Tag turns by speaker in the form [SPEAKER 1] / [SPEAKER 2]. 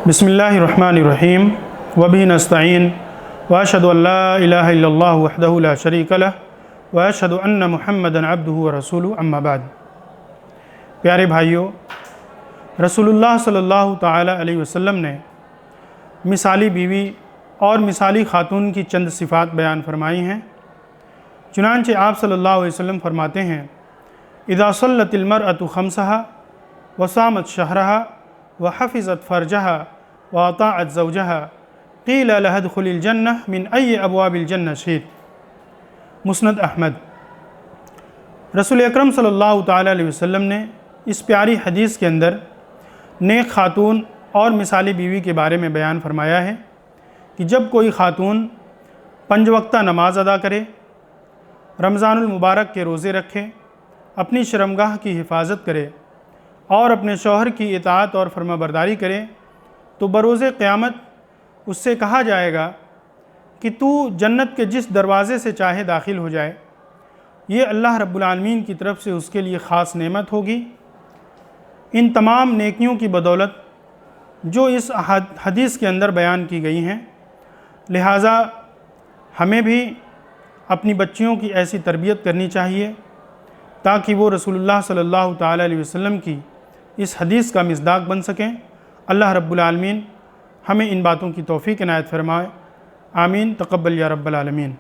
[SPEAKER 1] बिस्मिल्लाहिर्रहमानिर्रहीम वबिही नस्तईन वअशहदु अल्ला इलाहा इल्लल्लाह वहदहु ला शरीक लह वअशहदु अन्न मुहम्मदन अब्दुहु व रसूलुहु अम्मा बाद। प्यारे भाइयों, रसूलुल्लाह सल्लल्लाहु ताला अलैहि वसल्लम ने मिसाली बीवी और मिसाली खातून की चंद सिफ़ात बयान फरमाई हैं। चुनांचे आप सल्लल्लाहु अलैहि वसल्लम फरमाते हैं, इज़ा सल्लतिल मरअतु खम्सहा व सामत शहरहा व हफ़िज़त फ़रजहा व अताअत ज़ौजहा क़ील लहा उद्ख़ुलिल जन्नह मिन अय्यि अब्वाबिल जन्नह शि'त। मुस्नद अहमद। रसूल अकरम सल्लल्लाहु ताला अलैहि वसल्लम ने इस प्यारी हदीस के अंदर नेक खातून और मिसाली बीवी के बारे में बयान फरमाया है कि जब कोई खातून 5 वक्ता नमाज अदा करे, रमज़ानुल मुबारक के रोज़े रखे, अपनी शर्मगाह की हिफाजत करे और अपने शौहर की इताअत और फरमाबरदारी करे, तो बरोज़े क़यामत उससे कहा जाएगा कि तू जन्नत के जिस दरवाज़े से चाहे दाखिल हो जाए। ये अल्लाह रब्बुल आलमीन की तरफ से उसके लिए ख़ास नेमत होगी। इन तमाम नेकियों की बदौलत जो इस हदीस के अंदर बयान की गई हैं, लिहाजा हमें भी अपनी बच्चियों की ऐसी तरबियत करनी चाहिए ताकि वो रसूलुल्लाह सल्लल्लाहु ताला अलैहि वसल्लम की इस हदीस का मिस्दाक बन सकें। अल्लाह रब्बुल आलमीन हमें इन बातों की तौफ़ीक़ इनायत फ़रमाए। आमीन। तक़ब्बल या रब्बल आलमीन।